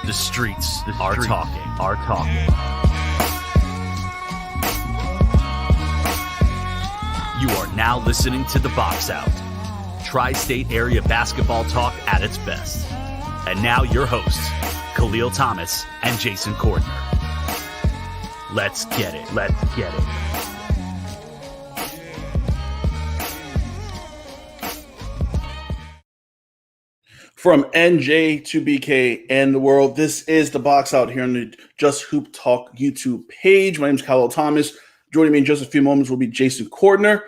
The streets are talking. You are now listening to The Box Out, tri-state area basketball talk at its best. And now your hosts, Kahlil Thomas and Jason Cordner. Let's get it. From NJ to BK and the world, this is The Box Out here on the Just Hoop Talk YouTube page. My name is Kahlil Thomas. Joining me in just a few moments will be Jason Cordner.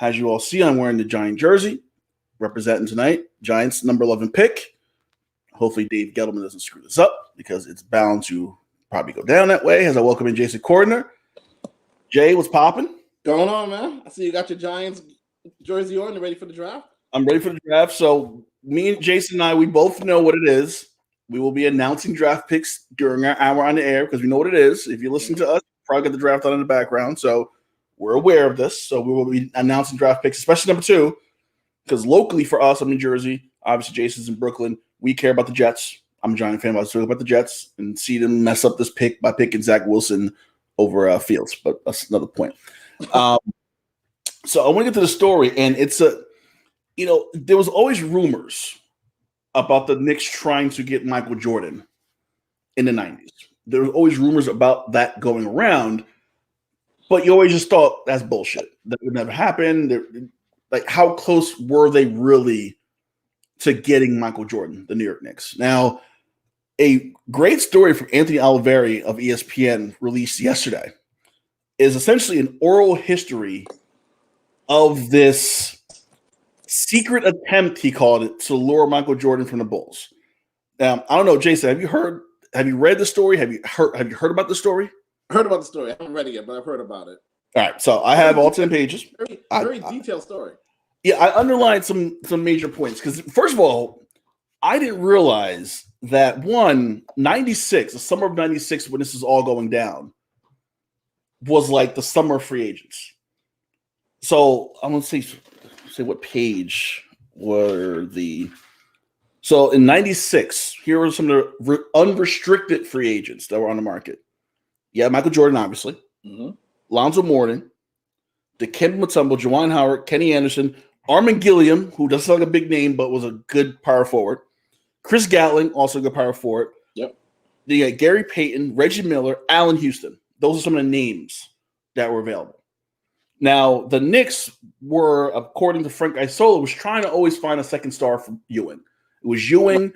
As you all see, I'm wearing the Giant jersey, representing tonight. Giants number 11 pick. Hopefully Dave Gettleman doesn't screw this up because it's bound to probably go down that way as I welcome in Jason Cordner. Jay, what's popping? Going on, man? I see you got your Giants jersey on. You ready for the draft? I'm ready for the draft. So me and Jason and I, we both know what it is. We will be announcing draft picks during our hour on the air because we know what it is. If you listen to us, probably get the draft on in the background. So we're aware of this. So we will be announcing draft picks, especially number 2, because locally for us, I'm in Jersey. Obviously, Jason's in Brooklyn. We care about the Jets. I'm a Giant fan, but I was talking about the Jets and see them mess up this pick by picking Zach Wilson over Fields. But that's another point. So I want to get to the story, and it's there was always rumors about the Knicks trying to get Michael Jordan in the 90s. There was always rumors about that going around, but you always just thought that's bullshit. That would never happen. Like, how close were they really to getting Michael Jordan, the New York Knicks? Now, a great story from Anthony Oliveri of ESPN released yesterday is essentially an oral history of this secret attempt, he called it, to lure Michael Jordan from the Bulls. I don't know, Jason, have you read the story? Have you heard about the story? I heard about the story. I haven't read it yet, but I've heard about it. All right, so I have all 10 pages. Very detailed story. Yeah, I underlined some major points because, first of all, I didn't realize that, 96, the summer of 96, when this is all going down, was like the summer of free agents. So I'm going to say what page were the – so in 96, here were some of the unrestricted free agents that were on the market. Yeah, Michael Jordan, obviously. Mm-hmm. Lonzo Mourning, Dikembe Mutombo, Juwan Howard, Kenny Anderson, Armin Gilliam, who doesn't sound like a big name but was a good power forward. Chris Gatling, also a good power forward. Yep. They got Gary Payton, Reggie Miller, Allen Houston. Those are some of the names that were available. Now, the Knicks were, according to Frank Isola, was trying to always find a second star for Ewing. It was Ewing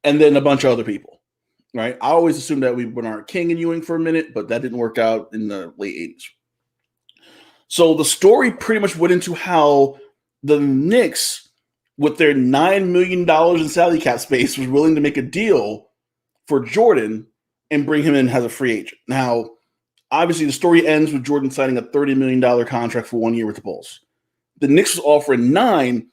and then a bunch of other people, right? I always assumed that we were Bernard King and Ewing for a minute, but that didn't work out in the late 80s. So the story pretty much went into how the Knicks, with their $9 million in salary cap space, was willing to make a deal for Jordan and bring him in as a free agent. Now, obviously, the story ends with Jordan signing a $30 million contract for 1 year with the Bulls. The Knicks was offering $9 million,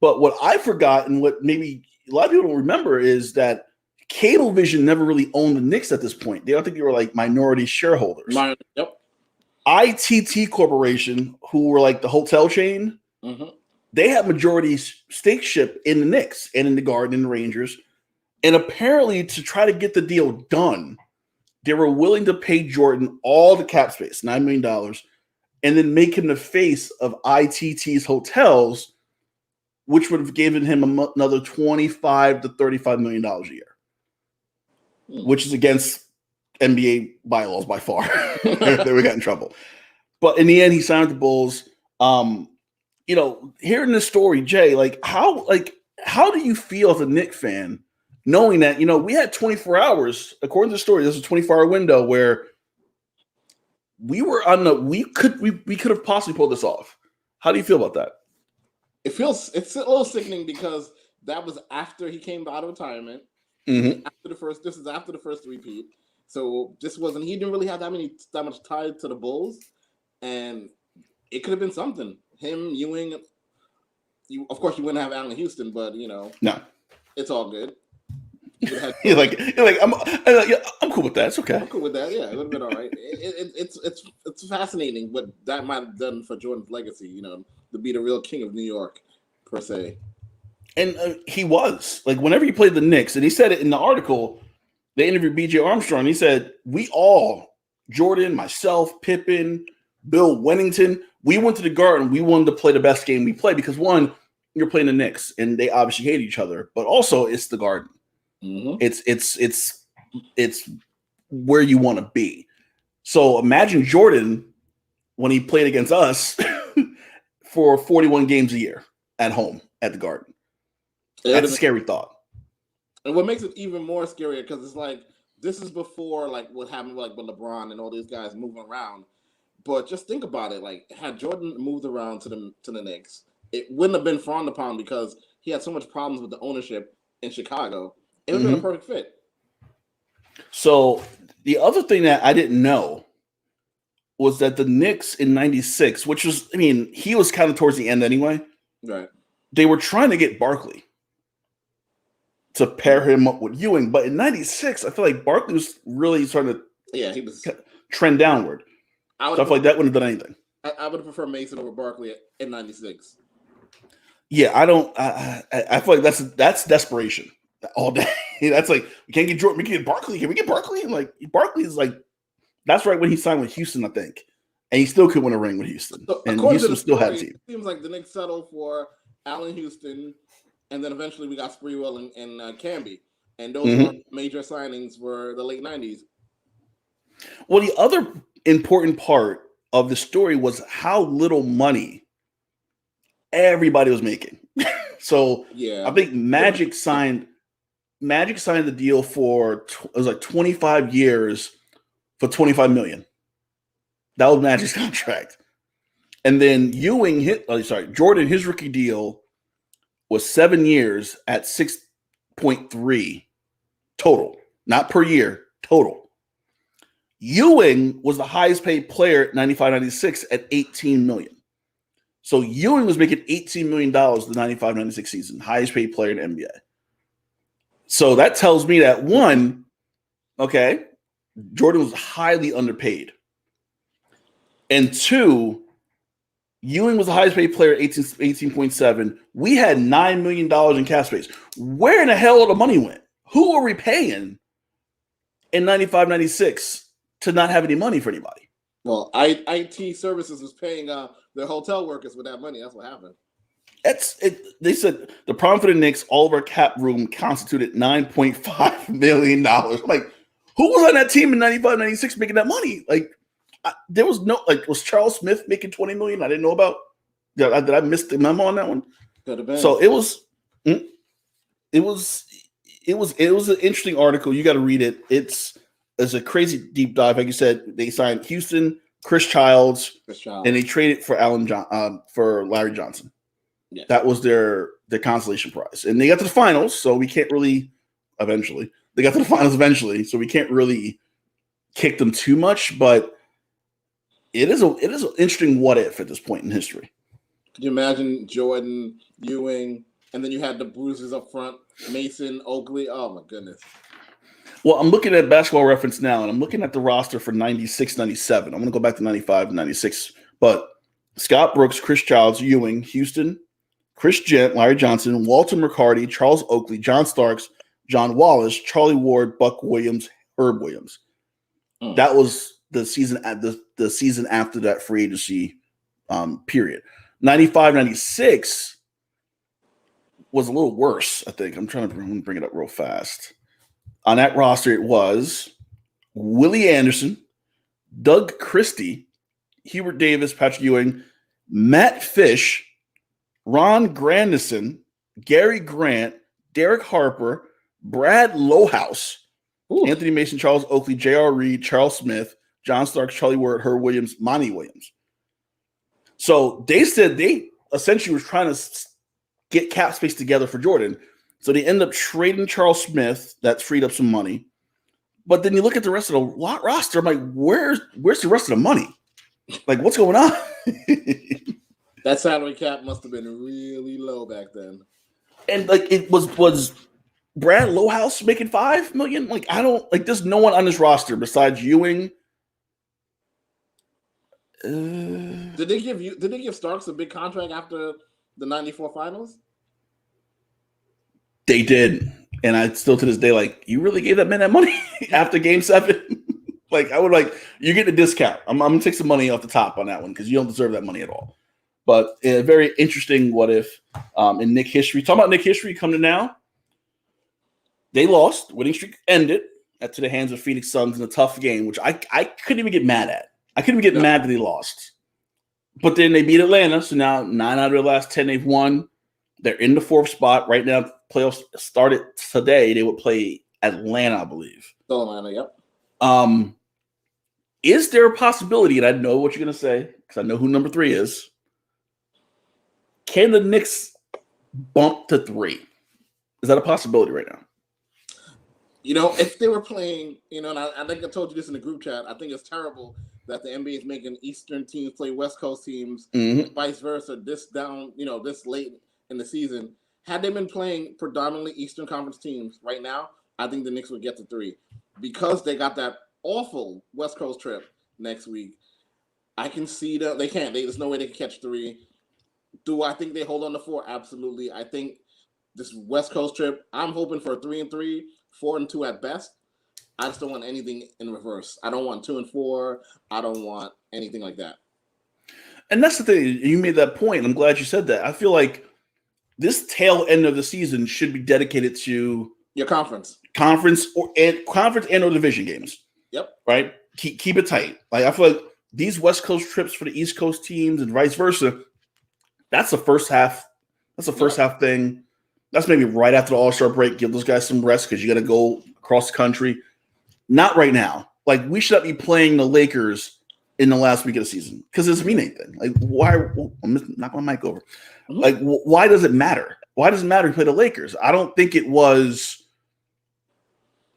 but what I forgot and what maybe a lot of people don't remember is that Cablevision never really owned the Knicks at this point. They don't think they were like minority shareholders. Yep. ITT Corporation, who were like the hotel chain, they had majority stake in the Knicks and in the Garden and the Rangers. And apparently, to try to get the deal done, they were willing to pay Jordan all the cap space, $9 million, and then make him the face of ITT's hotels, which would have given him another $25 to $35 million a year, which is against NBA bylaws by far. They would get in trouble. But in the end, he signed with the Bulls. Hearing this story, Jay, how do you feel as a Knicks fan, knowing that, we had 24 hours, according to the story, there's a 24-hour window where we were we could have possibly pulled this off. How do you feel about that? It's a little sickening because that was after he came out of retirement. Mm-hmm. This is after the first repeat. So he didn't really have that much tied to the Bulls, and it could have been something. Him, Ewing, of course you wouldn't have Allen Houston, but no, it's all good. You're like, I'm cool with that. It's okay. I'm cool with that. Yeah, it would have been all right. It's fascinating what that might have done for Jordan's legacy. To be the real king of New York, per se. And he was, like, whenever he played the Knicks, and he said it in the article, they interviewed B.J. Armstrong. He said, we all, Jordan, myself, Pippen, Bill Wennington, we went to the Garden. We wanted to play the best game we played because, one, you're playing the Knicks, and they obviously hate each other, but also it's the Garden. Mm-hmm. It's where you want to be. So imagine Jordan when he played against us for 41 games a year at home at the Garden. That's a scary thought. And what makes it even more scarier, because it's like, this is before like what happened like with LeBron and all these guys moving around. But just think about it, like had Jordan moved around to the Knicks, it wouldn't have been frowned upon because he had so much problems with the ownership in Chicago. It would have been a perfect fit. So the other thing that I didn't know was that the Knicks in '96, which was, I mean, he was kind of towards the end anyway. Right. They were trying to get Barkley to pair him up with Ewing, but in '96, I feel like Barkley was really starting to he was trend downward. So I feel like that wouldn't have done anything. I would have preferred Mason over Barkley in '96. Yeah, I don't. I feel like that's desperation all day. That's like, we can't get Jordan. We can get Barkley. Can we get Barkley? And like, Barkley is like, that's right when he signed with Houston, I think, and he still could win a ring with Houston. So and Houston still had a team. It seems like the Knicks settled for Allen Houston, and then eventually we got Sprewell and Camby, and those were major signings for the late '90s. Well, the other important part of the story was how little money everybody was making. So yeah, I think Magic signed the deal for it was like 25 years for $25 million. That was Magic's contract. And then Jordan, his rookie deal was 7 years at 6.3 total, not per year, total. Ewing was the highest paid player at 95-96 at $18 million. So Ewing was making $18 million the 95-96 season, highest paid player in the NBA. So that tells me that one, okay, Jordan was highly underpaid. And two, Ewing was the highest paid player at 18.7. We had $9 million in cap space. Where in the hell all the money went? Who are we paying in 95-96 to not have any money for anybody? Well, IT Services was paying their hotel workers with that money. That's what happened. That's it. They said the problem for the Knicks, all of our cap room constituted $9.5 million. Like, who was on that team in 95-96 making that money? Like, there was no, like, was Charles Smith making $20 million? I didn't know about. Did I miss the memo on that one? Could have been. So it was an interesting article. You got to read it. It's a crazy deep dive. Like you said, they signed Houston, Chris Childs, and they traded for for Larry Johnson. Yeah. That was their consolation prize, and they got to the finals. So we can't really. Eventually, they got to the finals eventually, so we can't really kick them too much. But it is an interesting what if at this point in history. Could you imagine Jordan, Ewing, and then you had the bruises up front, Mason, Oakley? Oh my goodness. Well, I'm looking at Basketball Reference now, and I'm looking at the roster for 96-97. I'm going to go back to 95-96. But Scott Brooks, Chris Childs, Ewing, Houston, Chris Gent, Larry Johnson, Walter McCarty, Charles Oakley, John Starks, John Wallace, Charlie Ward, Buck Williams, Herb Williams. That was the season the season after that free agency period. 95-96 was a little worse, I think. I'm trying to bring it up real fast. On that roster, it was Willie Anderson, Doug Christie, Hubert Davis, Patrick Ewing, Matt Fish, Ron Grandison, Gary Grant, Derek Harper, Brad Lohaus, Anthony Mason, Charles Oakley, J.R. Reed, Charles Smith, John Starks, Charlie Ward, Herb Williams, Monty Williams. So they said they essentially was trying to get cap space together for Jordan. So they end up trading Charles Smith. That freed up some money. But then you look at the rest of the roster. I'm like, where's the rest of the money? Like, what's going on? That salary cap must have been really low back then. And like, it was Brad Lohaus making $5 million? Like, I don't like. There's no one on this roster besides Ewing. Did they give Starks a big contract after the '94 finals? They did And I still to this day, like, you really gave that man that money after game 7? Like, I would you get a discount. I'm going to take some money off the top on that one because you don't deserve that money at all. But a very interesting what if in Knick history. Talking about Knick history, come to now. They lost. Winning streak ended to the hands of Phoenix Suns in a tough game, which I couldn't even get mad at. I couldn't even get mad that they lost. But then they beat Atlanta. So now 9 out of the last 10 they've won. They're in the 4th spot. Right now, playoffs started today. They would play Atlanta, I believe. Atlanta, yep. Is there a possibility, and I know what you're going to say, because I know who number 3 is. Can the Knicks bump to 3? Is that a possibility right now? If they were playing, and I think I told you this in the group chat, I think it's terrible that the NBA is making Eastern teams play West Coast teams, vice versa, this late in the season. Had they been playing predominantly Eastern Conference teams right now, I think the Knicks would get to 3. Because they got that awful West Coast trip next week, I can see that they can't. There's no way they can catch 3. Do I think they hold on to 4? Absolutely. I think this West Coast trip, I'm hoping for 3-3, 4-2 at best. I just don't want anything in reverse. I don't want 2-4. I don't want anything like that. And that's the thing. You made that point. I'm glad you said that. I feel like this tail end of the season should be dedicated to your conference and or division games. Yep. Right. Keep it tight. Like I feel like these West Coast trips for the East Coast teams and vice versa. That's the first half. That's the first half thing. That's maybe right after the All-Star break. Give those guys some rest because you got to go across the country. Not right now. Like, we should not be playing the Lakers in the last week of the season because it doesn't mean anything. Like, why? I'm knocking my mic over. Like, why does it matter? Why does it matter to play the Lakers? I don't think it was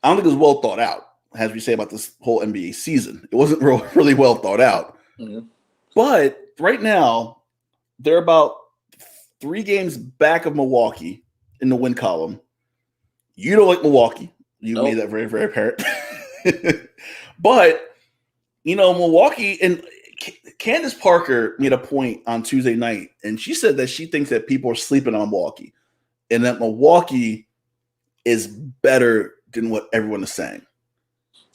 well thought out, as we say about this whole NBA season. It wasn't really well thought out. Mm-hmm. But right now, they're about 3 games back of Milwaukee in the win column. You don't like Milwaukee. You made that very, very apparent. But, Milwaukee and Candace Parker made a point on Tuesday night, and she said that she thinks that people are sleeping on Milwaukee and that Milwaukee is better than what everyone is saying.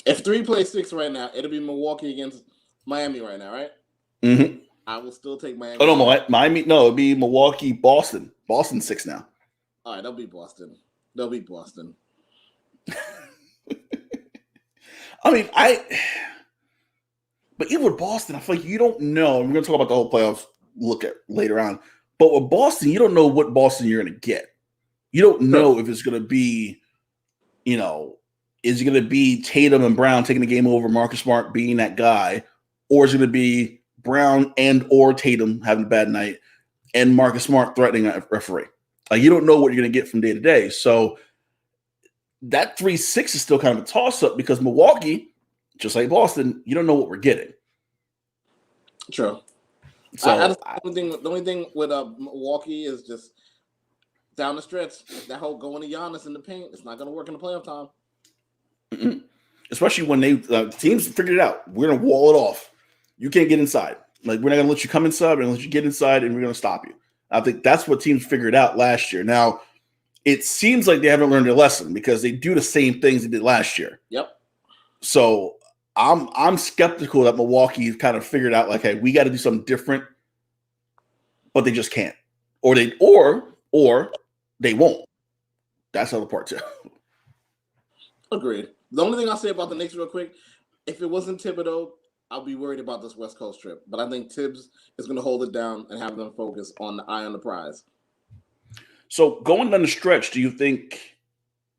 If 3 plays 6 right now, it'll be Milwaukee against Miami right now, right? Mm-hmm. I will still take Miami. Oh, no, Miami. No, it'll be Milwaukee, Boston. Boston's 6 now. All right, they'll beat Boston. They'll beat Boston. But even with Boston, I feel like you don't know. We're going to talk about the whole playoff look at later on. But with Boston, you don't know what Boston you're going to get. You don't know if it's going to be, is it going to be Tatum and Brown taking the game over, Marcus Smart being that guy, or is it going to be Brown and or Tatum having a bad night and Marcus Smart threatening a referee? Like, you don't know what you're going to get from day to day. So that 3-6 is still kind of a toss-up because Milwaukee, just like Boston, you don't know what we're getting. True. So the only thing with Milwaukee is just down the stretch, that whole going to Giannis in the paint, it's not going to work in the playoff time. Mm-mm. Especially when teams figured it out. We're going to wall it off. You can't get inside. Like, we're not going to let you come inside. We're going to let you get inside, and we're going to stop you. I think that's what teams figured out last year. Now, it seems like they haven't learned their lesson because they do the same things they did last year. Yep. So I'm skeptical that Milwaukee kind of figured out, like, hey, we got to do something different, but they just can't. Or they won't. That's the other part too. Agreed. The only thing I'll say about the Knicks real quick, if it wasn't Thibodeau, I'll be worried about this West Coast trip. But I think Tibbs is going to hold it down and have them focus on the eye on the prize. So going down the stretch, do you think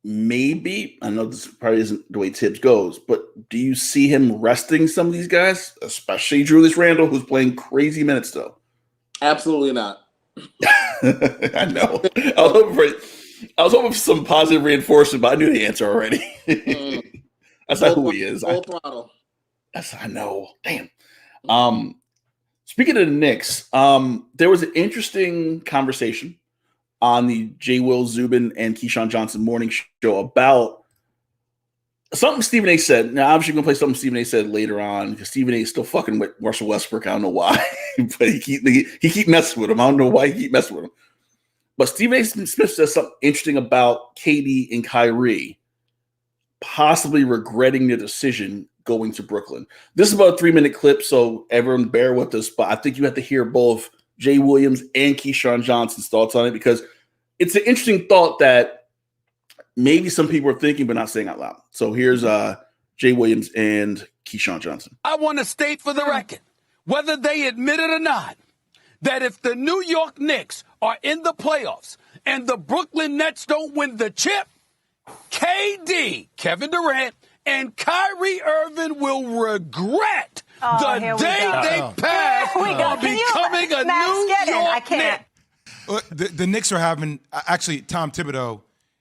maybe, I know this probably isn't the way Tibbs goes, but do you see him resting some of these guys, especially Julius Randle, who's playing crazy minutes still? Absolutely not. I know. I was hoping for some positive reinforcement, but I knew the answer already. That's not who he is. I know. Damn. Speaking of the Knicks, there was an interesting conversation on the J. Will Zubin and Keyshawn Johnson morning show about something Stephen A. said. Now, obviously, we're going to play something Stephen A. said later on because Stephen A. is still fucking with Russell Westbrook. I don't know why, but he keep messing with him. I don't know why he keep messing with him. But Stephen A. Smith says something interesting about KD and Kyrie possibly regretting their decision going to Brooklyn. This is about a 3-minute clip, so everyone bear with us, but I think you have to hear both Jay Williams and Keyshawn Johnson's thoughts on it, because it's an interesting thought that maybe some people are thinking but not saying out loud. So here's Jay Williams and Keyshawn Johnson. I want to state for the record, whether they admit it or not, that if the New York Knicks are in the playoffs and the Brooklyn Nets don't win the chip, KD, Kevin Durant, and Kyrie Irving will regret the day they pass on becoming a New York Knick. The Knicks are having – actually, Tom Thibodeau,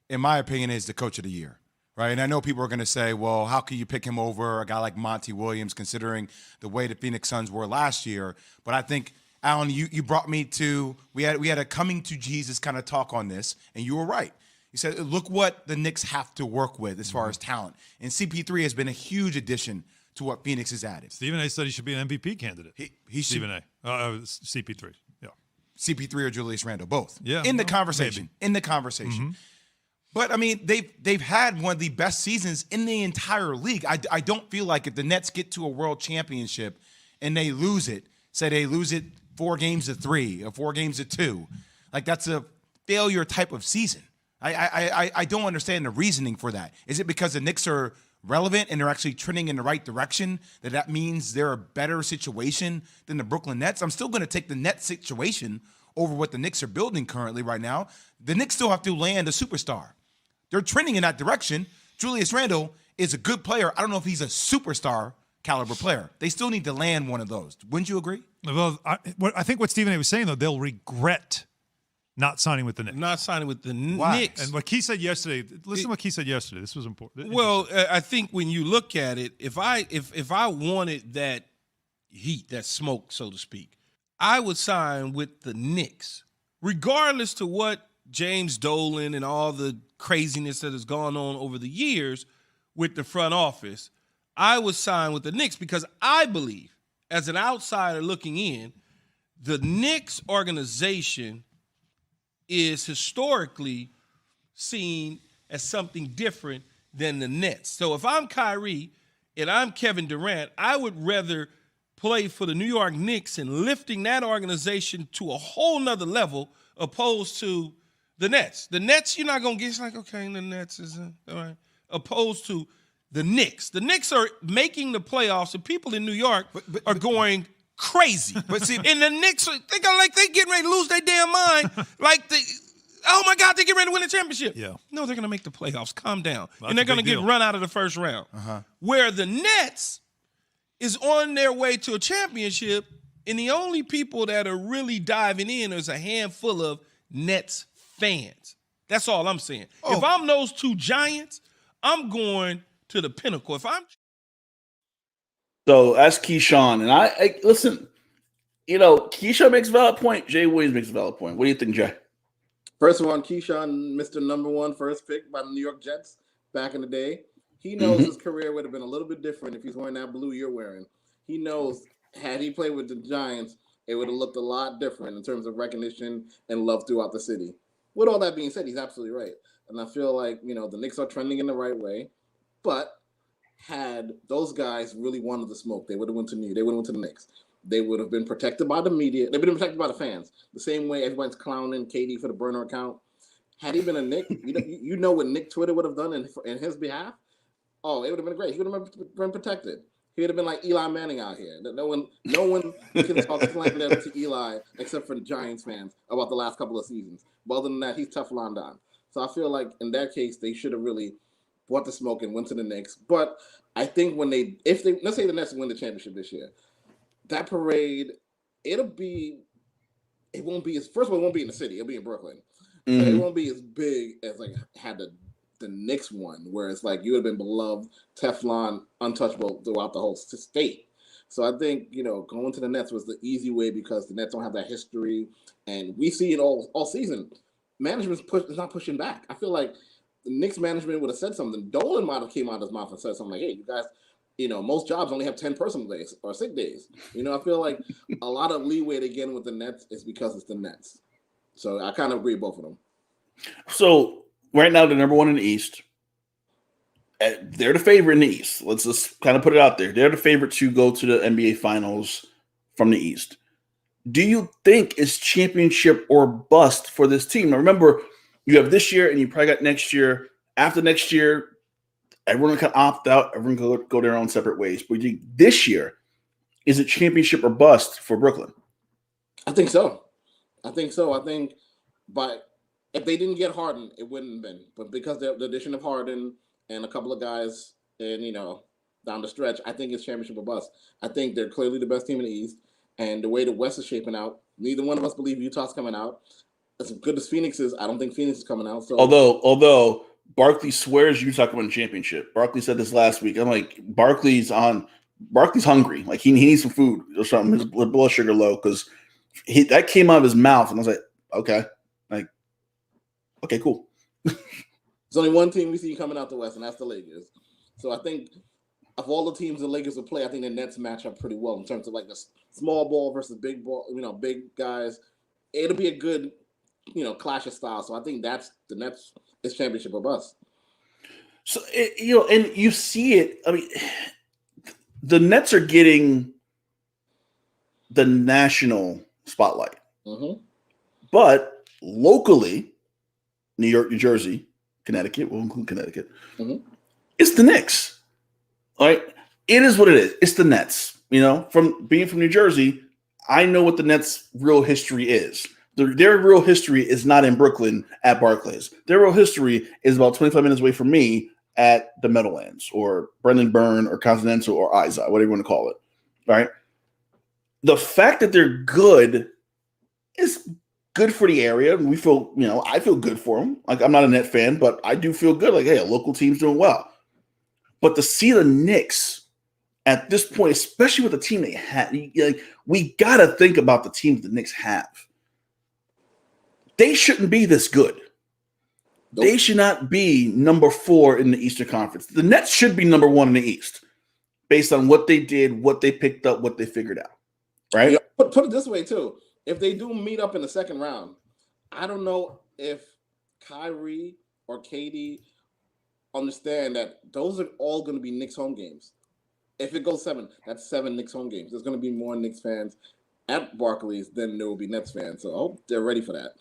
in my opinion, is the coach of the year, right? And I know people are going to say, well, how can you pick him over a guy like Monty Williams considering the way the Phoenix Suns were last year? But I think, Alan, you brought me to – we had a coming to Jesus kind of talk on this, and you were right. You said, look what the Knicks have to work with as far as talent. And CP3 has been a huge addition to what Phoenix has added. Stephen A. said he should be an MVP candidate. Stephen A. CP3. Yeah. CP3 or Julius Randle, both. Yeah. In the conversation. Maybe. In the conversation. But, I mean, they've had one of the best seasons in the entire league. I don't feel like if the Nets get to a world championship and they lose it, say they lose it 4 games to 3 or 4 games to 2, like that's a failure type of season. I don't understand the reasoning for that. Is it because the Knicks are relevant and they're actually trending in the right direction, that means they're a better situation than the Brooklyn Nets? I'm still going to take the Nets situation over what the Knicks are building currently right now. The Knicks still have to land a superstar. They're trending in that direction. Julius Randle is a good player. I don't know if he's a superstar caliber player. They still need to land one of those. Wouldn't you agree? Well, I think what Stephen A. was saying, though, they'll regret not signing with the Knicks. Not signing with the Why? Knicks. And what Key said yesterday, listen to what Key said yesterday. This was important. Well, I think when you look at it, if I wanted that heat, that smoke, so to speak, I would sign with the Knicks, regardless to what James Dolan and all the craziness that has gone on over the years with the front office. I would sign with the Knicks because I believe, as an outsider looking in, the Knicks organization is historically seen as something different than the Nets. So if I'm Kyrie and I'm Kevin Durant, I would rather play for the New York Knicks and lifting that organization to a whole nother level opposed to the Nets. The Nets, you're not going to get, it's like, okay, the Nets is, all right. Opposed to the Knicks. The Knicks are making the playoffs, and people in New York are going crazy. But see, and the Knicks, they getting ready to lose their damn mind. Oh my God, they get ready to win the championship. Yeah. No, they're going to make the playoffs. Calm down. That's and they're a going to big get deal. run out of the first round. Where the Nets is on their way to a championship, and the only people that are really diving in is a handful of Nets fans. That's all I'm saying. Oh. If I'm those two giants, I'm going to the pinnacle. If I'm So that's Keyshawn. And I listen, Keyshawn makes a valid point. Jay Williams makes a valid point. What do you think, Jay? First of all, Keyshawn, Mr. Number 1 first pick by the New York Jets back in the day. He knows his career would have been a little bit different if he's wearing that blue you're wearing. He knows had he played with the Giants, it would have looked a lot different in terms of recognition and love throughout the city. With all that being said, he's absolutely right. And I feel like, the Knicks are trending in the right way. But had those guys really wanted the smoke, they would have went to New York. They would have went to the Knicks. They would have been protected by the media. They've been protected by the fans. The same way everyone's clowning KD for the burner account. Had he been a Knick, you know what Nick Twitter would have done in his behalf? Oh, it would have been great. He would have been protected. He would have been like Eli Manning out here. No one can talk slander to Eli except for the Giants fans about the last couple of seasons. But other than that, he's Teflon Don. So I feel like in that case, they should have really bought the smoke and went to the Knicks. But I think if they let's say the Nets win the championship this year, that parade, it won't be first of all, it won't be in the city. It'll be in Brooklyn. So it won't be as big as had the Knicks one, where it's like you would have been beloved, Teflon, untouchable throughout the whole state. So I think, going to the Nets was the easy way because the Nets don't have that history. And we see it all season. Management's is not pushing back. I feel like the Knicks management would have said something. Dolan might have came out of his mouth and said something like, hey, you guys, most jobs only have 10 personal days or sick days. I feel like a lot of leeway to get in with the Nets is because it's the Nets. So I kind of agree with both of them. So right now, they're number one in the East. They're the favorite in the East. Let's just kind of put it out there. They're the favorite to go to the NBA Finals from the East. Do you think it's championship or bust for this team? Now, remember, you have this year and you probably got next year. After next year, everyone can opt out. Everyone can go their own separate ways. But this year, is it championship or bust for Brooklyn? I think so. I think, but if they didn't get Harden, it wouldn't have been. But because the addition of Harden and a couple of guys, and down the stretch, I think it's championship or bust. I think they're clearly the best team in the East, and the way the West is shaping out, neither one of us believe Utah's coming out. As good as Phoenix is, I don't think Phoenix is coming out. So although Barkley swears Utah can win a championship. Barkley said this last week. I'm like, Barkley's hungry. Like he needs some food or something. His blood sugar low because that came out of his mouth, and I was like, okay, cool. There's only one team we see coming out the West, and that's the Lakers. So I think of all the teams the Lakers will play, I think the Nets match up pretty well in terms of like the small ball versus big ball, big guys. It'll be a good, clash of styles. So I think that's the Nets is championship or bust. So, and you see it. I mean, the Nets are getting the national spotlight. Mm-hmm. But locally, New York, New Jersey, Connecticut, we'll include Connecticut, it's the Knicks. All right? It is what it is. It's the Nets. From being from New Jersey, I know what the Nets' real history is. Their real history is not in Brooklyn at Barclays. Their real history is about 25 minutes away from me at the Meadowlands or Brendan Byrne or Continental or Isa, whatever you want to call it. All right? The fact that they're good is good for the area. We feel, I feel good for them. Like, I'm not a Net fan, but I do feel good. Like, hey, a local team's doing well. But to see the Knicks at this point, especially with the team they have, we got to think about the teams the Knicks have. They shouldn't be this good. Nope. They should not be number 4 in the Eastern Conference. The Nets should be number 1 in the East based on what they did, what they picked up, what they figured out. Right? Put it this way, too. If they do meet up in the second round, I don't know if Kyrie or KD understand that those are all going to be Knicks home games. If it goes 7, that's 7 Knicks home games. There's going to be more Knicks fans at Barclays than there will be Nets fans. So I hope they're ready for that.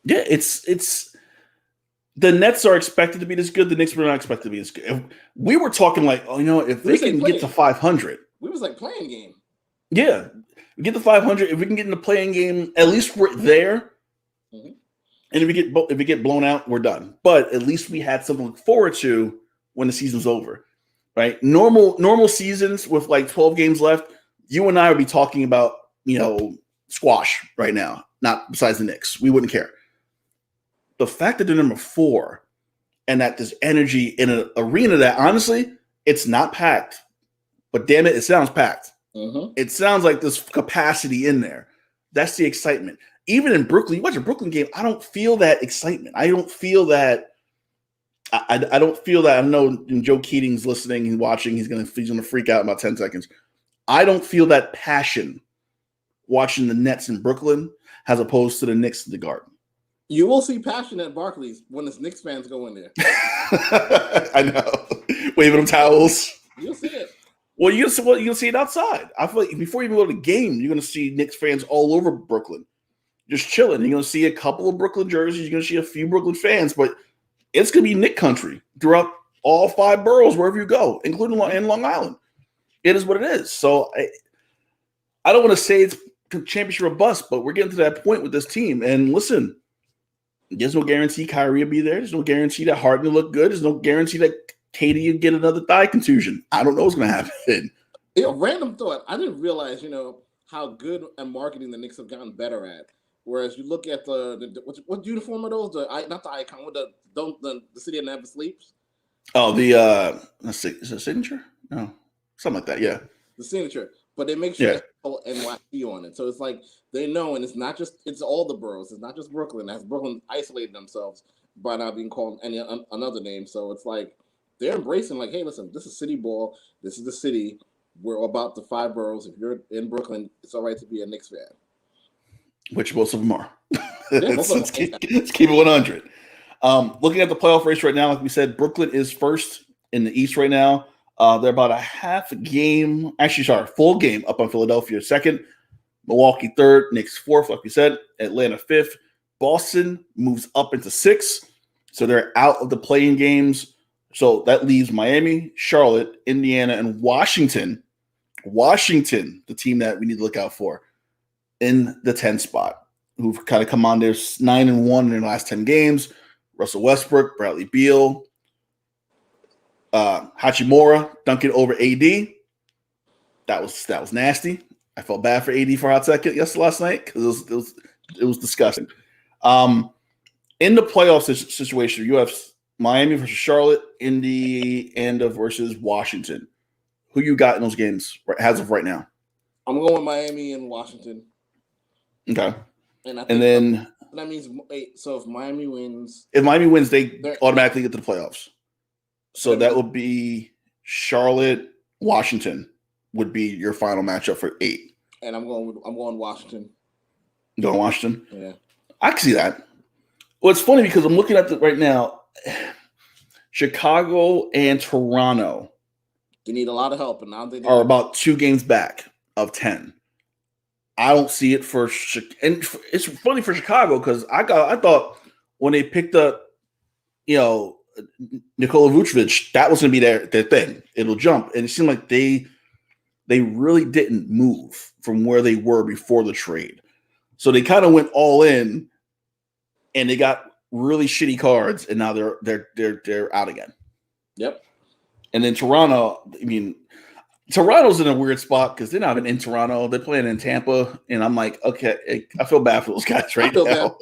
Yeah, it's the Nets are expected to be this good. The Knicks were not expected to be this good. We were talking like, if they can get to 500. We was like playing game. Yeah. We get to 500. If we can get in the playing game, at least we're there. Mm-hmm. And if we get blown out, we're done. But at least we had something to look forward to when the season's over, right? Normal seasons with like 12 games left, you and I would be talking about, squash right now, not besides the Knicks. We wouldn't care. The fact that they're number 4 and that there's energy in an arena that, honestly, it's not packed. But damn it, it sounds packed. Mm-hmm. It sounds like there's capacity in there. That's the excitement. Even in Brooklyn, you watch a Brooklyn game, I don't feel that excitement. I don't feel that. I don't feel that. I know Joe Keating's listening and watching. He's gonna freak out in about 10 seconds. I don't feel that passion watching the Nets in Brooklyn as opposed to the Knicks in the Garden. You will see passion at Barclays when the Knicks fans go in there. I know, waving them towels. You'll see it. Well, you'll see it outside. I feel like before you even go to the game, you're going to see Knicks fans all over Brooklyn, just chilling. You're going to see a couple of Brooklyn jerseys. You're going to see a few Brooklyn fans, but it's going to be Knick country throughout all 5 boroughs wherever you go, including in Long Island. It is what it is. So I don't want to say it's championship or bust, but we're getting to that point with this team. And listen, there's no guarantee Kyrie will be there. There's no guarantee that Harden will look good. There's no guarantee that Katie will get another thigh contusion. I don't know what's going to happen. Random thought. I didn't realize, how good at marketing the Knicks have gotten better at. Whereas you look at what uniform are those? Not the icon. The city that never sleeps. Oh, let's see. Is it signature? No, something like that. Yeah, the signature. But they make sure it's NYC on it. So it's like they know, and it's all the boroughs. It's not just Brooklyn. That's Brooklyn isolated themselves by not being called another name. So it's like they're embracing, like, hey, listen, this is city ball. This is the city. We're about the 5 boroughs. If you're in Brooklyn, it's all right to be a Knicks fan. Which most of them are. let's keep it 100. Looking at the playoff race right now, like we said, Brooklyn is first in the East right now. They're about a full game up on Philadelphia second, Milwaukee third, Knicks fourth, like we said, Atlanta fifth. Boston moves up into sixth, so they're out of the play-in games. So that leaves Miami, Charlotte, Indiana, and Washington. Washington, the team that we need to look out for, in the 10th spot, who've kind of come on there 9-1 in their last 10 games. Russell Westbrook, Bradley Beal, Hachimura dunking over AD. That was nasty. I felt bad for AD for a hot second last night because it was disgusting. In the playoff situation, you have Miami versus Charlotte, Indiana versus Washington. Who you got in those games as of right now? I'm going Miami and Washington. Okay. And then that means so if Miami wins, they automatically get to the playoffs. So that would be Charlotte, Washington would be your final matchup for 8. And I'm going Washington. You going Washington? Yeah. I can see that. Well, it's funny because I'm looking at it right now. Chicago and Toronto. They need a lot of help, and now they are about 2 games back of 10. I don't see it and it's funny for Chicago because I thought when they picked up, Nikola Vucevic, that was going to be their thing. It'll jump, and it seemed like they really didn't move from where they were before the trade. So they kind of went all in, and they got really shitty cards, and now they're out again. Yep. And then Toronto, Toronto's in a weird spot because they're not even in Toronto. They're playing in Tampa, and I'm like, okay, I feel bad for those guys right now.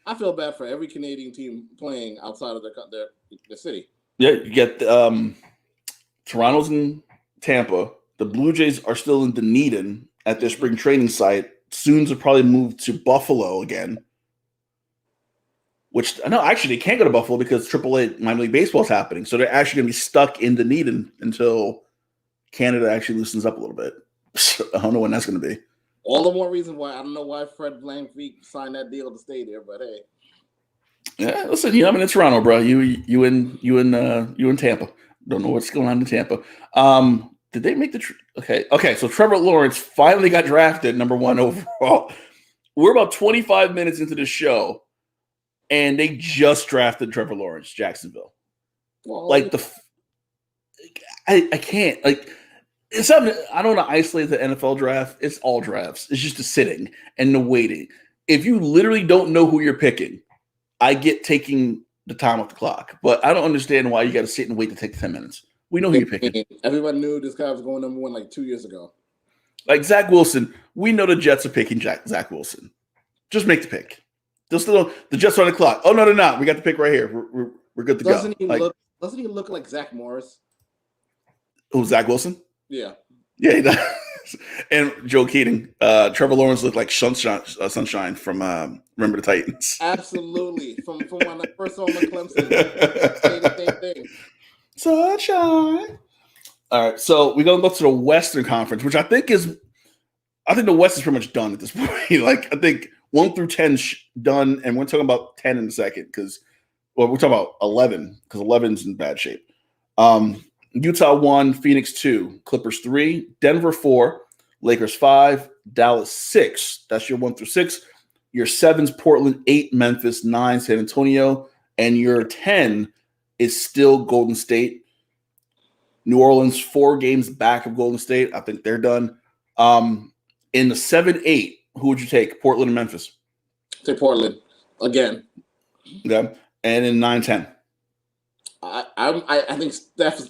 I feel bad for every Canadian team playing outside of their city. Yeah, you get Toronto's in Tampa. The Blue Jays are still in Dunedin at their spring training site. Soon to probably move to Buffalo again. Which, no, actually, they can't go to Buffalo because AAA minor league baseball is happening. So they're actually going to be stuck in Dunedin until Canada actually loosens up a little bit. I don't know when that's going to be. All the more reason why I don't know why Fred VanVleet signed that deal to stay there, but hey. Yeah, listen, I'm in Toronto, bro. You in Tampa. Don't know what's going on in Tampa. Did they make the okay? So Trevor Lawrence finally got drafted number 1 overall. We're about 25 minutes into the show, and they just drafted Trevor Lawrence, Jacksonville. Well, like I can't it's something. I don't want to isolate the NFL draft. It's all drafts. It's just the sitting and the waiting. If you literally don't know who you're picking, I get taking the time off the clock, but I don't understand why you got to sit and wait to take 10 minutes. We know who you're picking. Everyone knew this guy was going number 1 like 2 years ago. Like Zach Wilson, we know the Jets are picking Zach Wilson. Just make the pick. The Jets are on the clock. Oh no, they're not. We got the pick right here. We're good to go. Doesn't he look like Zach Morris? Who, Zach Wilson? Yeah. Yeah, he does. And Joe Keating. Trevor Lawrence looked like Sunshine from Remember the Titans. Absolutely. From when I first saw him at Clemson. Say the same thing. Sunshine. All right, so we're gonna go to the Western Conference, which I think the West is pretty much done at this point. I think 1 through 10 done, and we're talking about 10 in a second because, we're talking about 11 because 11's in bad shape. Utah 1, Phoenix 2, Clippers 3, Denver 4, Lakers 5, Dallas 6. That's your 1 through 6. Your 7's Portland, 8 Memphis, 9 San Antonio, and your 10 is still Golden State. New Orleans 4 games back of Golden State. I think they're done. In the 7-8, who would you take? Portland or Memphis? Take Portland again. Yeah, and in 9-10. I think Steph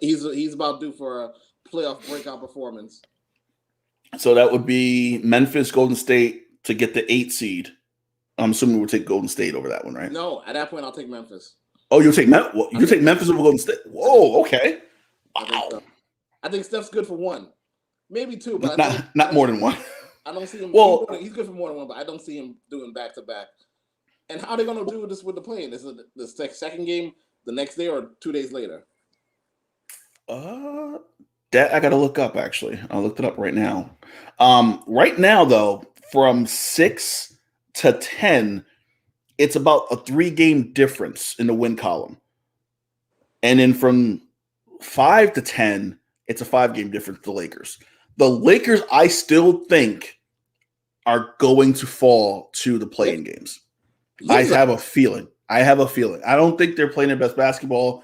he's about due for a playoff breakout performance. So that would be Memphis, Golden State to get the 8 seed. I'm assuming we'll take Golden State over that one, right? No, at that point I'll take Memphis. Oh, you'll take take Memphis over Golden State. Whoa, okay. Wow. I think Steph's good for 1, maybe 2, but not more than 1. I don't see him. Well, he's good for more than 1, but I don't see him doing back to back. And how are they going to do this with the play-in? This is the second game the next day or 2 days later? That I got to look up. Actually, I looked it up right now. Right now, though, from 6 to 10, it's about a 3-game difference in the win column. And then from 5 to 10, it's a 5-game difference for the Lakers. The Lakers, I still think, are going to fall to the play-in games. I have a feeling. I don't think they're playing their best basketball.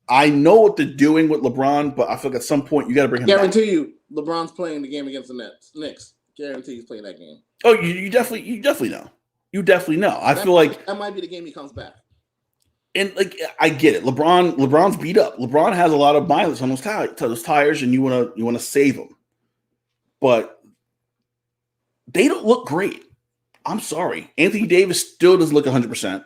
I know what they're doing with LeBron, but I feel like at some point you got to bring him back. Guarantee you, LeBron's playing the game against the Knicks. Guarantee he's playing that game. Oh, you definitely know. You definitely know. I feel like that might be the game he comes back. And like I get it. LeBron's beat up. LeBron has a lot of mileage on those tires, and you wanna save them. But they don't look great. I'm sorry. Anthony Davis still doesn't look 100%.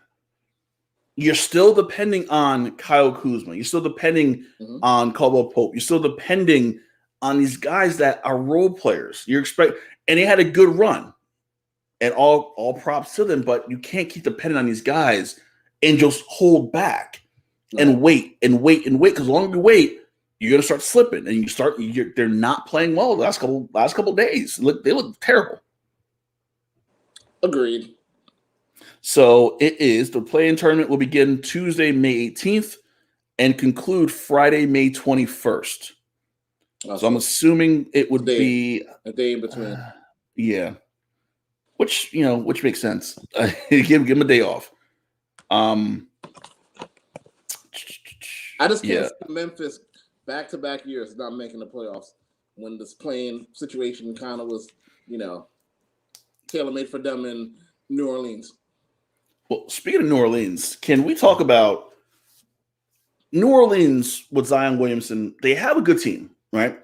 You're still depending on Kyle Kuzma. You're still depending on Caldwell Pope. You're still depending on these guys that are role players. And they had a good run. And all props to them, but you can't keep depending on these guys and just hold back and wait. Because the longer you wait, you're gonna start slipping, and they're not playing well the last couple days. They look terrible. Agreed. So the play-in tournament will begin Tuesday, May 18th, and conclude Friday, May 21st. So I'm assuming it would be a day in between. Yeah. Which makes sense. Give him a day off. I just can't see Memphis back-to-back years not making the playoffs when this playing situation kind of was, tailor-made for them in New Orleans. Well, speaking of New Orleans, can we talk about New Orleans with Zion Williamson? They have a good team, right?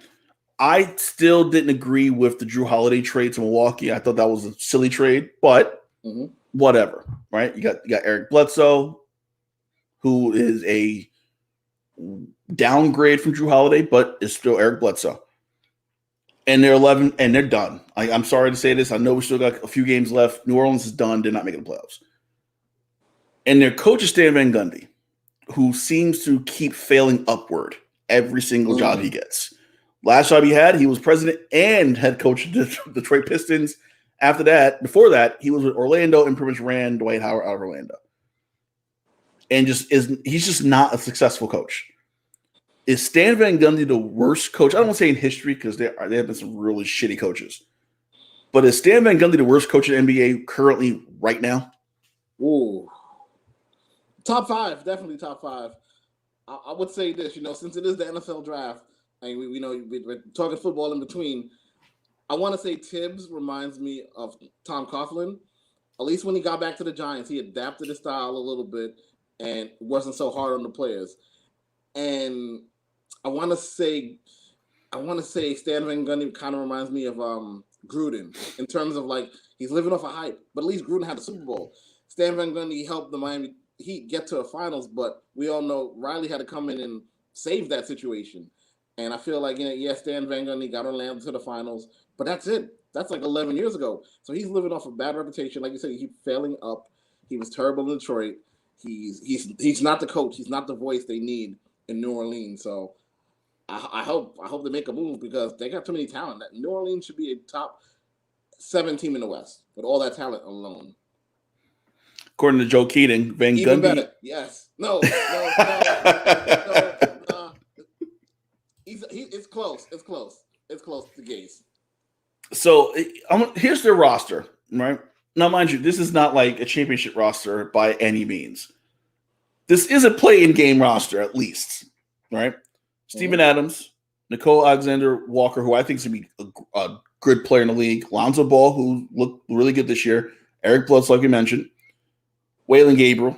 I still didn't agree with the Drew Holiday trade to Milwaukee. I thought that was a silly trade, but whatever, right? You got Eric Bledsoe, who is a downgrade from Drew Holiday, but is still Eric Bledsoe. And they're 11, and they're done. I'm sorry to say this. I know we still got a few games left. New Orleans is done. They're not making the playoffs. And their coach is Stan Van Gundy, who seems to keep failing upward every single job he gets. Last job he had, he was president and head coach of the Detroit Pistons. Before that, he was with Orlando and pretty much ran Dwight Howard out of Orlando. And he's just not a successful coach. Is Stan Van Gundy the worst coach? I don't want to say in history because there have been some really shitty coaches. But is Stan Van Gundy the worst coach in the NBA currently right now? Ooh. Top 5, definitely top 5. I would say this, since it is the NFL draft, and we're talking football in between. I want to say Tibbs reminds me of Tom Coughlin. At least when he got back to the Giants, he adapted his style a little bit and wasn't so hard on the players. And I want to say Stan Van Gundy kind of reminds me of Gruden in terms of he's living off a hype. But at least Gruden had a Super Bowl. Stan Van Gundy helped the Miami Heat get to the finals, but we all know Riley had to come in and save that situation. And I feel like, Stan Van Gundy got Orlando to the finals, but that's it. That's 11 years ago. So he's living off a bad reputation. Like you said, he keeps failing up. He was terrible in Detroit. He's not the coach. He's not the voice they need in New Orleans. So I hope they make a move because they got too many talent. That New Orleans should be a top 7 team in the West with all that talent alone. According to Joe Keating, Van Even Gundy. Better. Yes. No. It's close. It's close to Gase. So here's their roster, right? Now, mind you, this is not like a championship roster by any means. This is a play-in game roster, at least, right? Steven Adams, Nicole Alexander-Walker, who I think is going to be a good player in the league, Lonzo Ball, who looked really good this year, Eric Bledsoe, like you mentioned, Waylon Gabriel,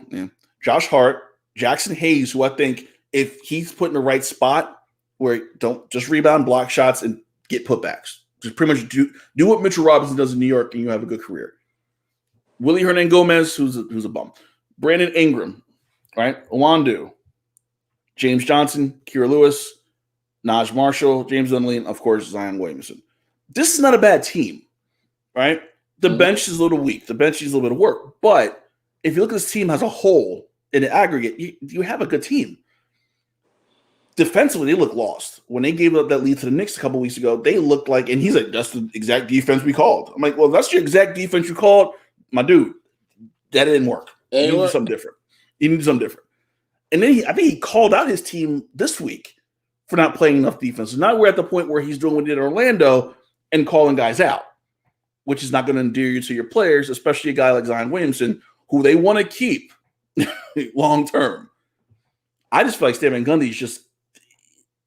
Josh Hart, Jackson Hayes, who I think if he's put in the right spot where don't just rebound, block shots, and get putbacks. Just pretty much do what Mitchell Robinson does in New York, and you have a good career. Willie Hernangomez, who's a bum. Brandon Ingram, right? Owandu, James Johnson, Kira Lewis, Naj Marshall, James Dunley, and of course Zion Williamson. This is not a bad team, right? The bench is a little weak. The bench needs a little bit of work. But if you look at this team as a whole, in the aggregate, you have a good team. Defensively, they look lost. When they gave up that lead to the Knicks a couple weeks ago, they looked like, and he's like, that's the exact defense we called. I'm like, well, that's your exact defense you called. my dude, that didn't work. You need to do something different. And then I think he called out his team this week for not playing enough defense. So now we're at the point where he's doing what he did in Orlando and calling guys out, which is not going to endear you to your players, especially a guy like Zion Williamson, who they want to keep long term. I just feel like Stan Van Gundy is just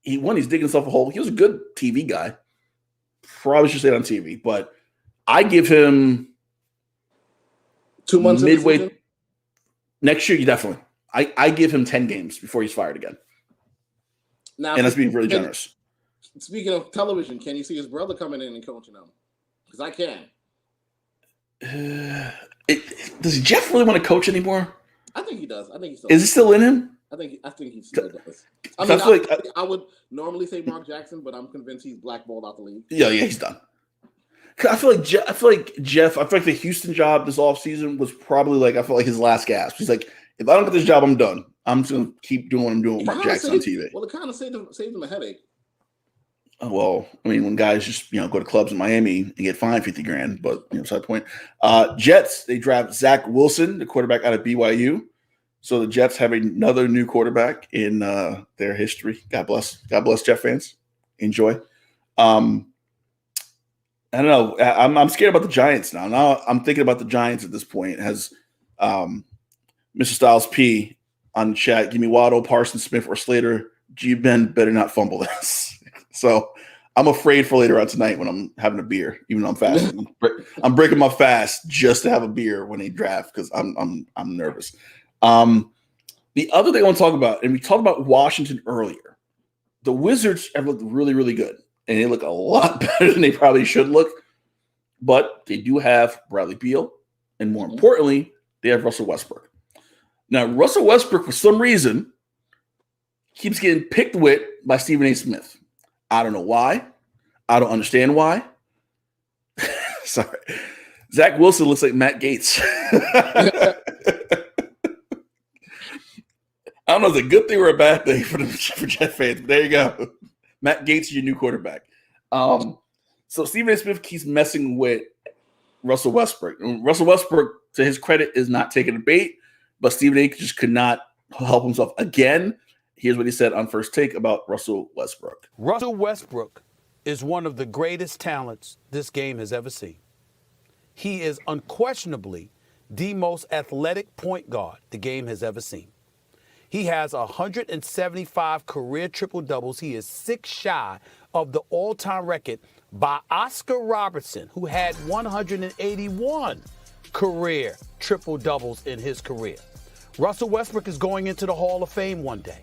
he's digging himself a hole. He was a good TV guy. Probably should say it on TV, but I give him 2 months midway next year. You definitely. I give him 10 games before he's fired again. Now, and that's being really generous. Speaking of television, can you see his brother coming in and coaching him? Because I can. Does Jeff really want to coach anymore? I think he does. I think he still. Is it still in him? I think he still does. I mean, I would normally say Mark Jackson, but I'm convinced he's blackballed out the league. Yeah, he's done. I feel like Jeff. The Houston job this offseason was probably his last gasp. He's like, if I don't get this job, I'm done. I'm just gonna keep doing what I'm doing with Mark Jackson on TV. Well, it kind of saved him a headache. Well, I mean, when guys just go to clubs in Miami and get fined $50,000, but side point. Jets, they draft Zach Wilson, the quarterback out of BYU. So the Jets have another new quarterback in their history. God bless Jet fans. Enjoy. I don't know. I'm scared about the Giants now. Now I'm thinking about the Giants at this point. Has Mr. Styles P on the chat, give me Waddle, Parsons, Smith, or Slater. G-Ben better not fumble this. So I'm afraid for later on tonight when I'm having a beer, even though I'm fasting. I'm breaking my fast just to have a beer when they draft because I'm nervous. The other thing I want to talk about, and we talked about Washington earlier, the Wizards have looked really, really good, and they look a lot better than they probably should look. But they do have Bradley Beal, and more importantly, they have Russell Westbrook. Now, Russell Westbrook, for some reason, keeps getting picked with by Stephen A. Smith. I don't know why. I don't understand why. Sorry. Zach Wilson looks like Matt Gates. I don't know if it's a good thing or a bad thing for Jet fans, but there you go. Matt Gates is your new quarterback. So Stephen A. Smith keeps messing with Russell Westbrook. And Russell Westbrook, to his credit, is not taking a bait, but Stephen A. just could not help himself again. Here's what he said on First Take about Russell Westbrook. Russell Westbrook is one of the greatest talents this game has ever seen. He is unquestionably the most athletic point guard the game has ever seen. He has 175 career triple-doubles. He is 6 shy of the all-time record by Oscar Robertson, who had 181 career triple-doubles in his career. Russell Westbrook is going into the Hall of Fame one day.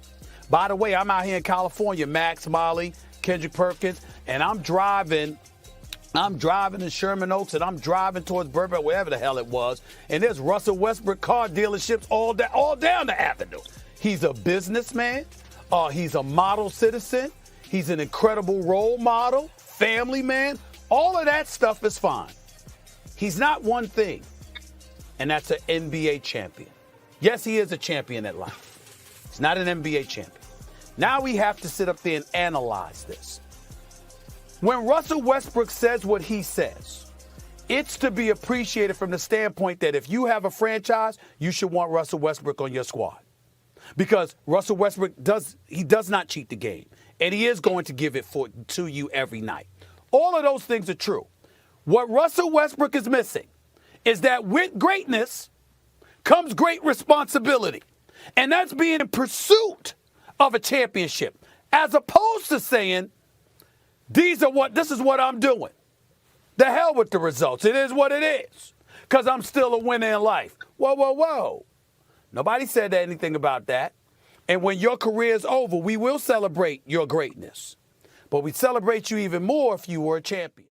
By the way, I'm out here in California, Max, Molly, Kendrick Perkins, and I'm driving in Sherman Oaks, and I'm driving towards Burbank, wherever the hell it was, and there's Russell Westbrook car dealerships all down the avenue. He's a businessman. He's a model citizen. He's an incredible role model, family man. All of that stuff is fine. He's not one thing, and that's an NBA champion. Yes, he is a champion at life. He's not an NBA champion. Now we have to sit up there and analyze this. When Russell Westbrook says what he says, it's to be appreciated from the standpoint that if you have a franchise, you should want Russell Westbrook on your squad. Because Russell Westbrook does not cheat the game, and he is going to give it to you every night. All of those things are true. What Russell Westbrook is missing is that with greatness comes great responsibility. And that's being in pursuit of a championship, as opposed to saying, this is what I'm doing. The hell with the results. It is what it is. Because I'm still a winner in life. Whoa. Nobody said anything about that. And when your career is over, we will celebrate your greatness. But we celebrate you even more if you were a champion.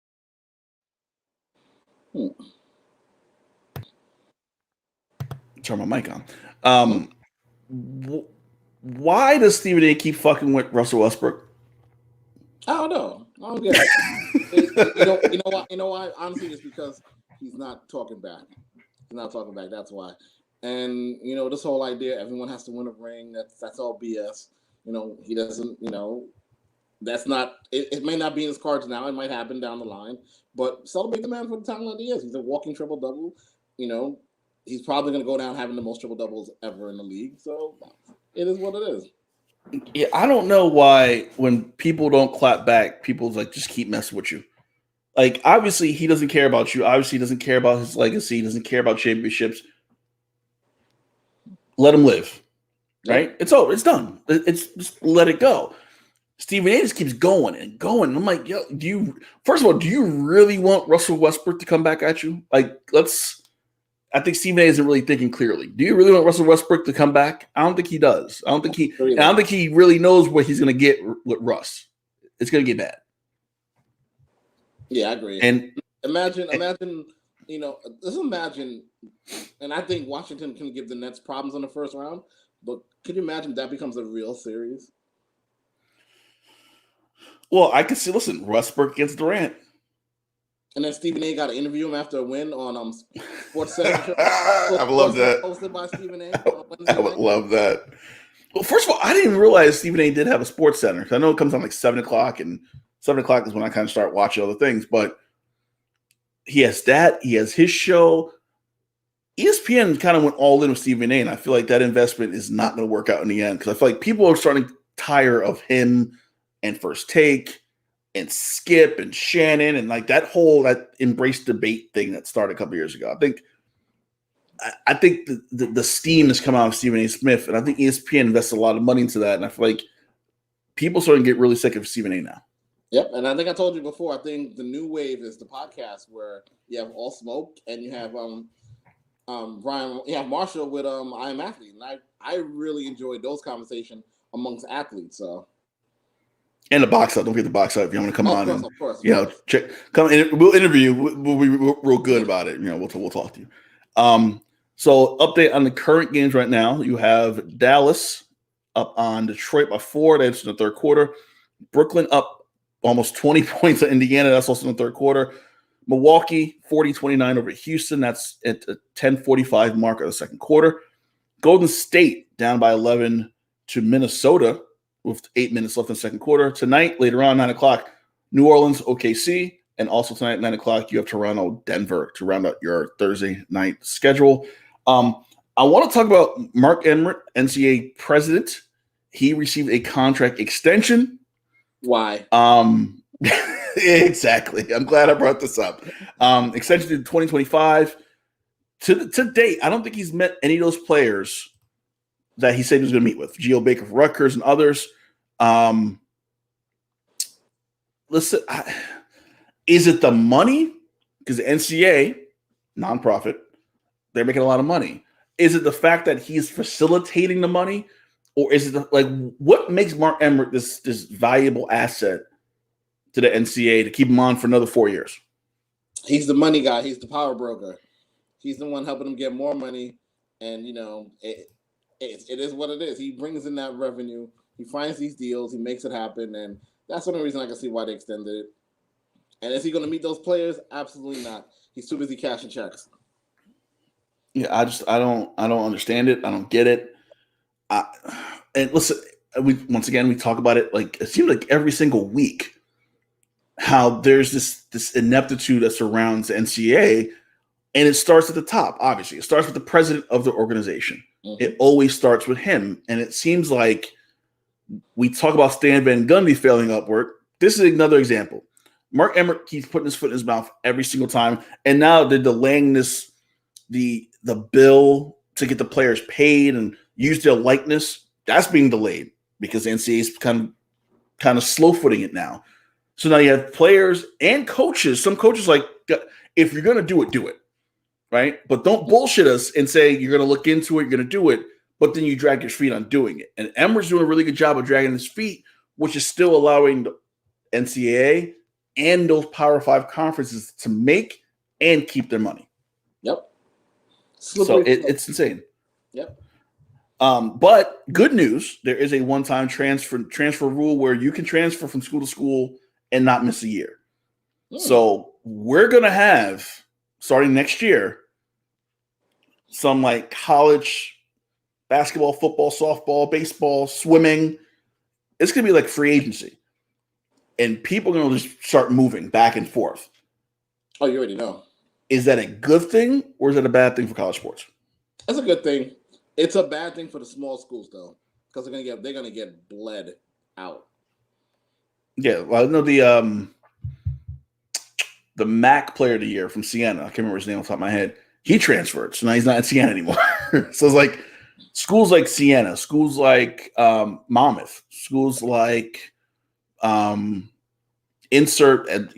Turn my mic on. Why does Stephen A. keep fucking with Russell Westbrook? I don't know. I don't get it. You know why? Honestly, it's because he's not talking back. He's not talking back. That's why. And this whole idea, everyone has to win a ring. That's all BS. He doesn't. That's not. It may not be in his cards now. It might happen down the line. But celebrate the man for the talent that he is. He's a walking triple double. he's probably going to go down having the most triple doubles ever in the league. So it is what it is. Yeah, I don't know why when people don't clap back, people like just keep messing with you. Like, obviously, he doesn't care about you. Obviously, he doesn't care about his legacy. He doesn't care about championships. Let him live, right? It's over. It's done. It's just let it go. Stephen A just keeps going and going. I'm like, yo, first of all, do you really want Russell Westbrook to come back at you? Like, I think Stephen A isn't really thinking clearly. Do you really want Russell Westbrook to come back? I don't think he does. I don't think he really knows what he's going to get with Russ. It's going to get bad. Yeah, I agree. And imagine, just imagine, and I think Washington can give the Nets problems in the first round, but could you imagine that becomes a real series? Well, I could see, listen, Westbrook against Durant. And then Stephen A got to interview him after a win on Sports Center. I would love that. Hosted by Stephen A. I would love that. Well, first of all, I didn't even realize Stephen A did have a Sports Center. I know it comes on like 7 o'clock, and 7 o'clock is when I kind of start watching other things. But he has that. He has his show. ESPN kind of went all in with Stephen A, and I feel like that investment is not going to work out in the end because I feel like people are starting to tire of him and First Take and Skip and Shannon and like that embrace debate thing that started a couple years ago. I think the steam has come out of Stephen A. Smith, and I think ESPN invested a lot of money into that, and I feel like people starting to get really sick of Stephen A. now. Yep, and I think I told you before, I think the new wave is the podcast where you have All Smoke and you have Brian, you have Marshall with I Am Athlete, and I really enjoyed those conversations amongst athletes. So. And the box out. Don't forget the box out if you want to come on. Of course. Come in. We'll interview you. We'll be real good about it. We'll talk to you. So update on the current games right now. You have Dallas up on Detroit by 4. That's in the third quarter. Brooklyn up almost 20 points at Indiana. That's also in the third quarter. Milwaukee 40-29 over Houston. That's at the 10:45 mark of the second quarter. Golden State down by 11 to Minnesota with 8 minutes left in the second quarter. Tonight, later on, 9 o'clock, New Orleans, OKC. And also tonight, 9 o'clock, you have Toronto, Denver to round out your Thursday night schedule. I want to talk about Mark Emmert, NCAA president. He received a contract extension. Why? Exactly. I'm glad I brought this up. Extension to 2025. To date, I don't think he's met any of those players that he said he was going to meet with. Geo Baker for Rutgers and others. Listen, is it the money? Because the NCAA, nonprofit, they're making a lot of money. Is it the fact that he's facilitating the money? Or is it what makes Mark Emmert this valuable asset to the NCAA to keep him on for another 4 years? He's the money guy. He's the power broker. He's the one helping him get more money. And, it is what it is. He brings in that revenue. He finds these deals. He makes it happen. And that's the only reason I can see why they extended it. And is he going to meet those players? Absolutely not. He's too busy cashing checks. Yeah, I don't understand it. I don't get it. And listen, we talk about it like it seems like every single week how there's this ineptitude that surrounds the NCAA, and it starts at the top. Obviously, it starts with the president of the organization. Mm-hmm. It always starts with him, and it seems like we talk about Stan Van Gundy failing upward. This is another example. Mark Emmert keeps putting his foot in his mouth every single time, and now they're delaying the bill to get the players paid and use their likeness. That's being delayed because the NCAA is kind of slow-footing it now. So now you have players and coaches. Some coaches if you're going to do it, right? But don't bullshit us and say you're going to look into it, you're going to do it, but then you drag your feet on doing it. And Emmert's doing a really good job of dragging his feet, which is still allowing the NCAA and those Power 5 conferences to make and keep their money. Yep. So it's insane. Yep. But good news, there is a one-time transfer rule where you can transfer from school to school and not miss a year. So we're going to have, starting next year, some college basketball, football, softball, baseball, swimming. It's going to be like free agency. And people are going to just start moving back and forth. Oh, you already know. Is that a good thing or is that a bad thing for college sports? That's a good thing. It's a bad thing for the small schools though, because they're gonna get bled out. Yeah, well, I know the MAC player of the year from Siena. I can't remember his name off the top of my head. He transferred, so now he's not at Siena anymore. So it's like schools like Siena, schools like Monmouth, schools like insert at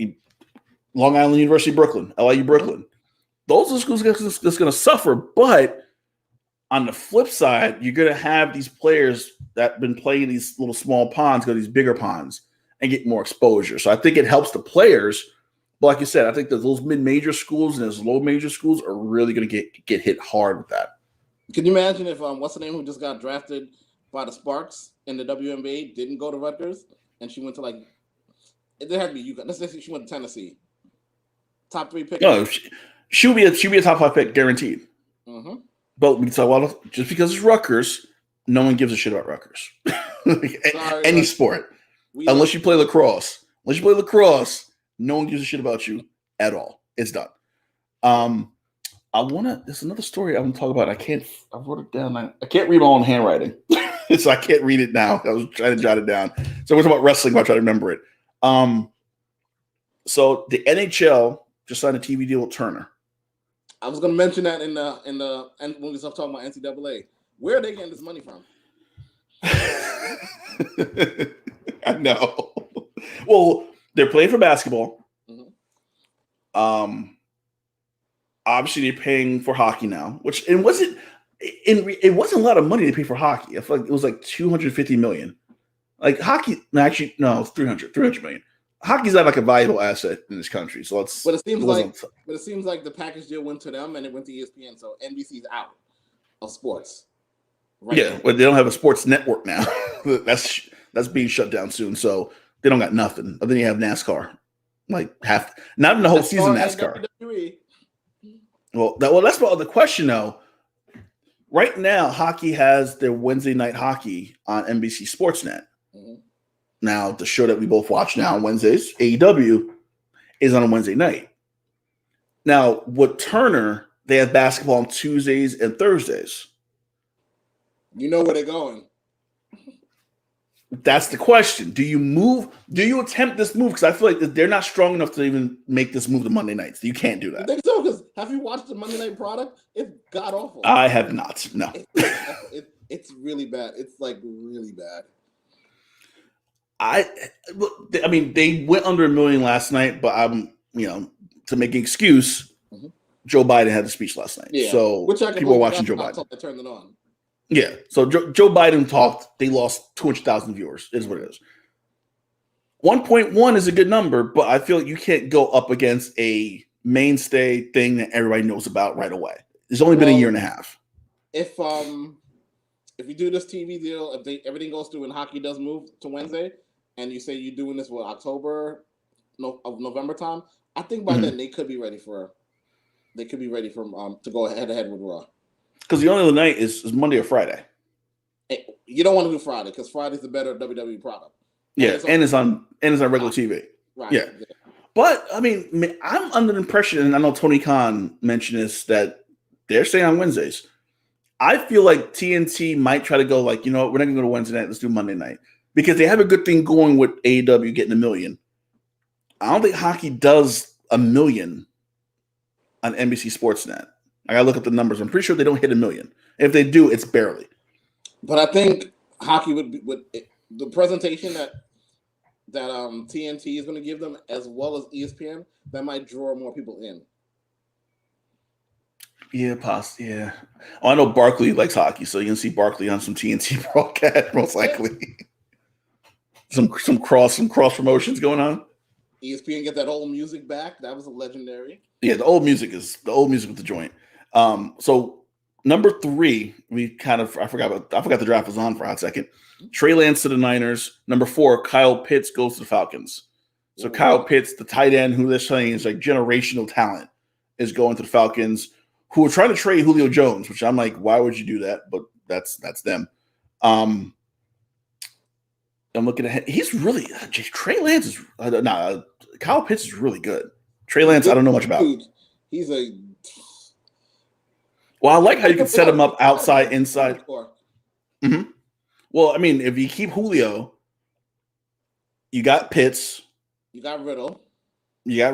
Long Island University, Brooklyn, LIU, Brooklyn. Those are schools that's going to suffer. But on the flip side, you're going to have these players that have been playing these little small ponds go to these bigger ponds and get more exposure. So I think it helps the players. But like you said, I think that those mid-major schools and those low-major schools are really going to get hit hard with that. Can you imagine if what's the name who just got drafted by the Sparks in the WNBA didn't go to Rutgers and she went to there had to be UConn. Let's say she went to Tennessee. Top 3 pick. No, she'll be a top 5 pick guaranteed. Mm-hmm. But we can talk about just because it's Rutgers, no one gives a shit about Rutgers. Any sport, unless you play lacrosse. Unless you play lacrosse. No one gives a shit about you at all. It's done. There's another story I want to talk about. I wrote it down. I can't read my own handwriting. So I can't read it now. I was trying to jot it down. So we're talking about wrestling, but I try to remember it. So the NHL just signed a TV deal with Turner. I was going to mention that in the when we start talking about NCAA. Where are they getting this money from? I know. Well, they're playing for basketball. Mm-hmm. Obviously, they're paying for hockey now, which it wasn't a lot of money to pay for hockey. I feel like it was like $250 million. Like hockey, actually, no, it's 300 million. Hockey's not like a valuable asset in this country, so it's. But it seems like the package deal went to them and it went to ESPN, so NBC's out of sports. Right now. But they don't have a sports network now. That's being shut down soon, so they don't got nothing. But then you have NASCAR, like not in the whole season NASCAR. Well, that's my other question though. Right now, hockey has their Wednesday night hockey on NBC Sportsnet. Mm-hmm. Now, the show that we both watch now on Wednesdays, AEW, is on a Wednesday night. Now, with Turner, they have basketball on Tuesdays and Thursdays. You know where they're going. That's the question. Do you attempt this move? Because I feel like they're not strong enough to even make this move to Monday nights. You can't do that. I think so, because have you watched the Monday night product? It's god awful. I have not. No. It's really bad. It's like really bad. I mean, they went under 1 million last night, but to make an excuse, mm-hmm. Joe Biden had the speech last night. Yeah. So people are watching Joe Biden. I turned it on. Yeah. So Joe Biden talked. They lost 200,000 viewers. Is what it is. 1.1 is a good number, but I feel like you can't go up against a mainstay thing that everybody knows about right away. It's only been a year and a half. If you do this TV deal, if everything goes through and hockey does move to Wednesday, and you say you're doing this with November time, I think by then they could be ready for to go head to head with Raw. Because the only other night is Monday or Friday. You don't want to do Friday because Friday's the better WWE product. Yeah, and it's on regular TV. Right. Yeah. But I mean, I'm under the impression, and I know Tony Khan mentioned this, that they're staying on Wednesdays. I feel like TNT might try to go like, we're not gonna go to Wednesday night, let's do Monday night. Because they have a good thing going with AEW getting 1 million. I don't think hockey does 1 million on NBC Sportsnet. I gotta look at the numbers. I'm pretty sure they don't hit 1 million. If they do, it's barely. But I think hockey would the presentation that TNT is going to give them, as well as ESPN, that might draw more people in. Yeah, Yeah. Oh, I know Barkley likes hockey, so you can see Barkley on some TNT broadcast most likely. some cross promotions going on. ESPN get that old music back. That was legendary. Yeah, the old music with the joint. So number 3, I forgot the draft was on for a hot second. Trey Lance to the Niners. Number 4, Kyle Pitts goes to the Falcons. So Kyle Pitts, the tight end who they're saying is like generational talent, is going to the Falcons, who are trying to trade Julio Jones, which I'm like, why would you do that? But that's them. I'm looking at he's really Trey Lance is Kyle Pitts is really good. Trey Lance, I don't know much about. He's a. Well, I like how you can set him up outside, inside. Mm-hmm. Well, I mean, if you keep Julio, you got Pitts. You got Riddle. You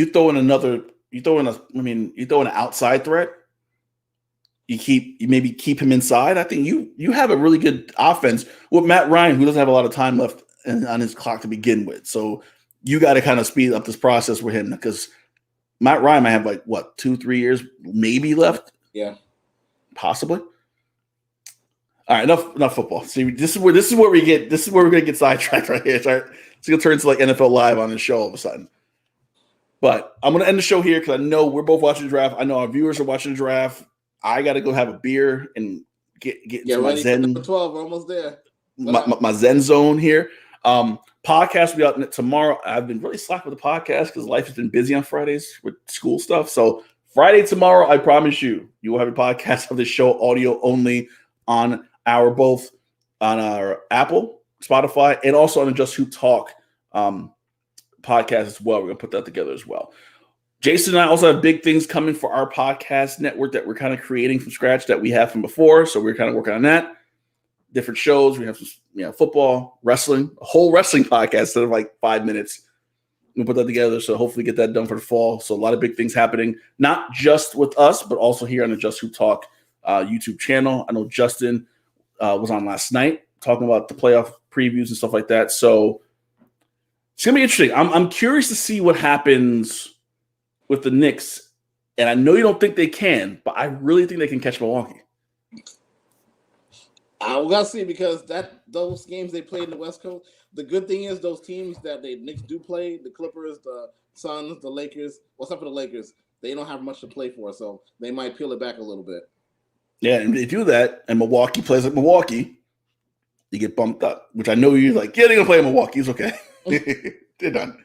throw in an outside threat. You maybe keep him inside. I think you have a really good offense with Matt Ryan, who doesn't have a lot of time left on his clock to begin with. So you got to kind of speed up this process with him because Matt Ryan might have 2-3 years maybe left. Yeah, possibly. All right, enough football. See, this is where we're gonna get sidetracked right here. Right? It's gonna turn into like NFL Live on the show all of a sudden. But I'm gonna end the show here because I know we're both watching the draft. I know our viewers are watching the draft. I got to go have a beer and get into my Zen. Number 12, we're almost there. My Zen zone here. Podcast will be out tomorrow. I've been really slack with the podcast because life has been busy on Fridays with school stuff. So Friday tomorrow, I promise you will have a podcast of this show audio only on our Apple, Spotify, and also on the Just Hoop Talk podcast as well. We're gonna put that together as well. Jason and I also have big things coming for our podcast network that we're kind of creating from scratch that we have from before. So we're kind of working on that. Different shows. We have some, football, wrestling, a whole wrestling podcast instead of 5 minutes. We'll put that together. So hopefully get that done for the fall. So a lot of big things happening, not just with us, but also here on the Just Hoop Talk YouTube channel. I know Justin was on last night talking about the playoff previews and stuff like that. So it's going to be interesting. I'm curious to see what happens with the Knicks, and I know you don't think they can, but I really think they can catch Milwaukee. I gotta see because those games they played in the West Coast. The good thing is those teams that the Knicks do play, the Clippers, the Suns, the Lakers. What's up for the Lakers? They don't have much to play for, so they might peel it back a little bit. Yeah, and if they do that, and Milwaukee plays like Milwaukee, you get bumped up. Which I know you're like, yeah, they're gonna play in Milwaukee. It's okay. They're done.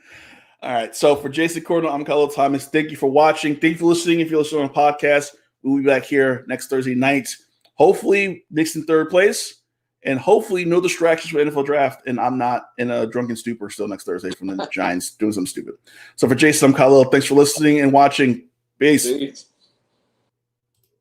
All right. So for Jason Cordell, I'm Kahlil Thomas. Thank you for watching. Thank you for listening. If you're listening on a podcast, we'll be back here next Thursday night. Hopefully, Knicks in third place, and hopefully no distractions for the NFL draft. And I'm not in a drunken stupor still next Thursday from the Giants doing something stupid. So for Jason, I'm Kahlil. Thanks for listening and watching. Peace.